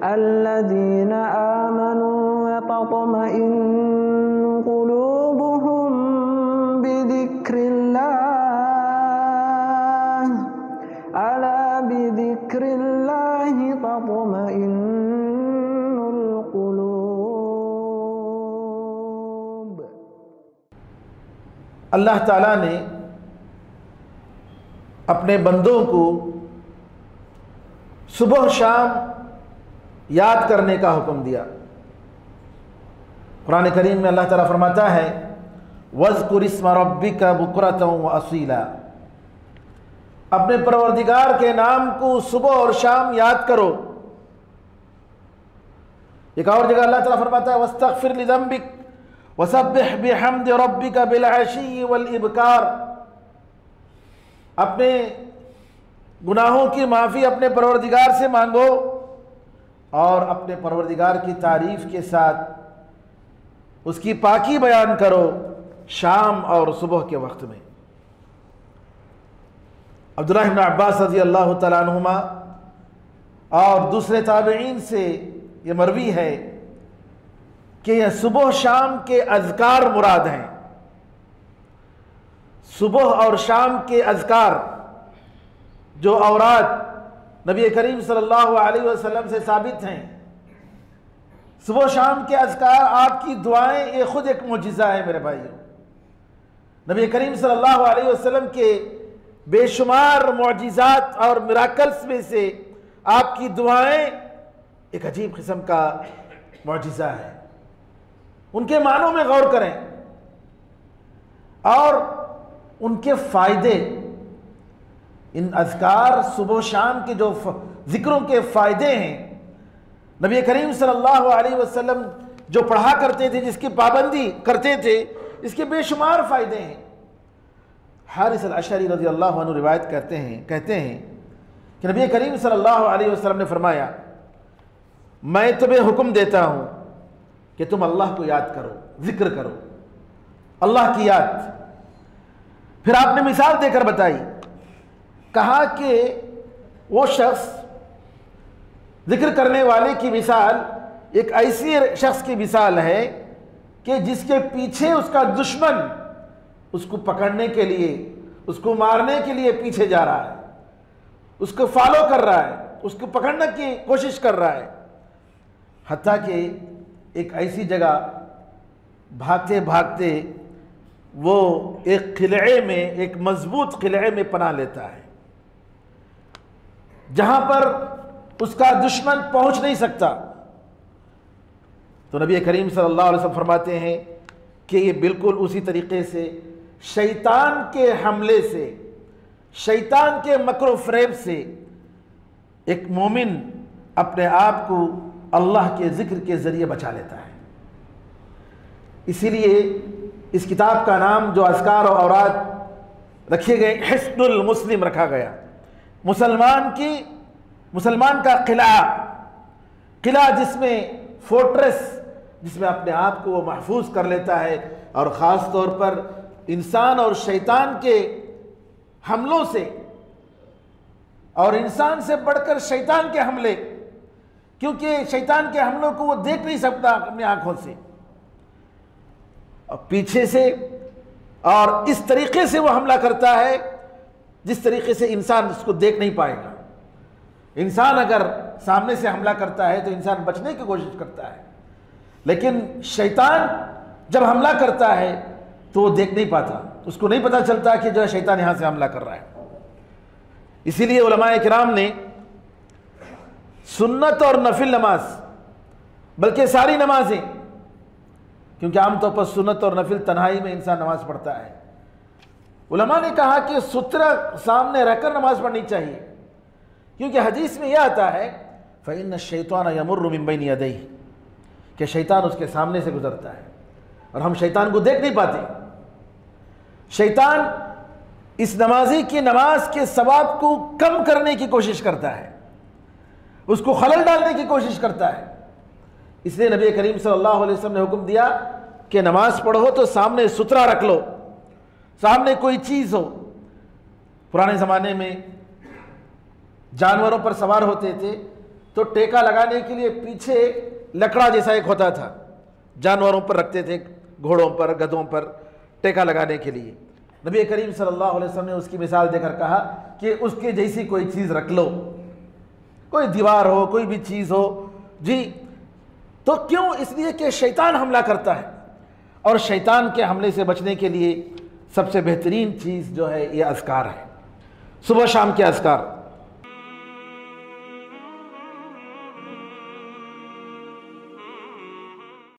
अल्लज़ीना आमनू व तत्मइन्नु क़ुलूबुहुम बिज़िक्रिल्लाह अला बिज़िक्रिल्लाहि तत्मइन्नुल क़ुलूब। अल्लाह ताला ने अपने बंदों को सुबह शाम याद करने का हुक्म दिया। कुरान करीम में अल्लाह ताला फरमाता है वज़्कुर इस्म रब्बिका बुक्रतन व असीला, अपने परवरदिगार के नाम को सुबह और शाम याद करो। एक और जगह अल्लाह ताला फरमाता है वस्तगफिर लिज़ंबिक वसब्बिह बिहम्दि रब्बिका बिलअशी वल इबकार, अपने गुनाहों की माफ़ी अपने परवरदिगार से मांगो और अपने परवरदिगार की तारीफ के साथ उसकी पाकी बयान करो शाम और सुबह के वक्त में। अब्दुल्लाह इब्न अब्बास रज़ी अल्लाह तआला अन्हुमा और दूसरे ताबईन से ये मरवी है कि यह सुबह शाम के अज़कार मुराद हैं। सुबह और शाम के अज़कार जो औरात नबी करीम सल्लल्लाहु अलैहि वसल्लम से साबित हैं, सुबह शाम के अज़कार आपकी दुआएं ये खुद एक मुजिज़ा है मेरे भाइयों। नबी करीम सल्लल्लाहु अलैहि वसल्लम के बेशुमार मुअजिज़ात और मिराकल्स में से आपकी दुआएं एक अजीब किस्म का मुअजिज़ा है। उनके मानों में गौर करें और उनके फ़ायदे, इन अज़कार सुबह शाम के जो ज़िक्रों के फ़ायदे हैं, नबी करीम सल्लल्लाहु अलैहि वसल्लम जो पढ़ा करते थे, जिसकी पाबंदी करते थे, इसके बेशुमार फ़ायदे हैं। हारिस अल-अशअरी रज़ी अल्लाहु अन्हु रिवायत कहते हैं कि नबी करीम सल्लल्लाहु अलैहि वसल्लम ने फरमाया मैं तुम्हें हुक्म देता हूँ कि तुम अल्लाह को याद करो, ज़िक्र करो, अल्लाह की याद। फिर आपने मिसाल देकर बताई, कहा कि वो शख्स, जिक्र करने वाले की मिसाल एक ऐसी शख्स की मिसाल है कि जिसके पीछे उसका दुश्मन उसको पकड़ने के लिए, उसको मारने के लिए पीछे जा रहा है, उसको फॉलो कर रहा है, उसको पकड़ने की कोशिश कर रहा है। हत्ता कि एक ऐसी जगह भागते भागते वो एक किले में, एक मजबूत किले में पनाह लेता है जहां पर उसका दुश्मन पहुंच नहीं सकता। तो नबी करीम सल्लल्लाहु अलैहि वसल्लम फरमाते हैं कि ये बिल्कुल उसी तरीके से शैतान के हमले से, शैतान के मकर फ़रेब से एक मोमिन अपने आप को अल्लाह के ज़िक्र के ज़रिए बचा लेता है। इसीलिए इस किताब का नाम जो अज़कार और औरात रखे गए, हिस्नुल मुस्लिम रखा गया। मुसलमान का किला जिसमें फोर्ट्रेस, जिसमें अपने आप को वो महफूज कर लेता है और ख़ास तौर पर इंसान और शैतान के हमलों से, और इंसान से बढ़कर शैतान के हमले, क्योंकि शैतान के हमलों को वो देख नहीं सकता अपनी आंखों से, और पीछे से और इस तरीके से वो हमला करता है जिस तरीके से इंसान उसको देख नहीं पाएगा। इंसान अगर सामने से हमला करता है तो इंसान बचने की कोशिश करता है, लेकिन शैतान जब हमला करता है तो वो देख नहीं पाता, उसको नहीं पता चलता कि जो है शैतान यहाँ से हमला कर रहा है। इसीलिए उलमाए किराम ने सुन्नत और नफिल नमाज, बल्कि सारी नमाजें, क्योंकि आमतौर पर सुन्नत और नफिल तन्हाई में इंसान नमाज पढ़ता है, उलमा ने कहा कि सुतरा सामने रहकर नमाज पढ़नी चाहिए, क्योंकि हदीस में यह आता है फ़इन्न शैतान यमुर्रु मिन बैनि यदैहि, कि शैतान उसके सामने से गुजरता है और हम शैतान को देख नहीं पाते। शैतान इस नमाजी की नमाज के सवाब को कम करने की कोशिश करता है, उसको खलल डालने की कोशिश करता है। इसलिए नबी करीम सल्लल्लाहु अलैहि वसल्लम ने हुक्म दिया कि नमाज पढ़ो तो सामने सुतरा रख लो, सामने कोई चीज़ हो। पुराने ज़माने में जानवरों पर सवार होते थे तो टेका लगाने के लिए पीछे लकड़ा जैसा एक होता था, जानवरों पर रखते थे, घोड़ों पर, गधों पर टेका लगाने के लिए। नबी करीम सल्लल्लाहु अलैहि वसल्लम ने उसकी मिसाल देकर कहा कि उसके जैसी कोई चीज़ रख लो, कोई दीवार हो, कोई भी चीज़ हो जी। तो क्यों? इसलिए कि शैतान हमला करता है, और शैतान के हमले से बचने के लिए सबसे बेहतरीन चीज़ जो है ये अज़कार है, सुबह शाम के अज़कार।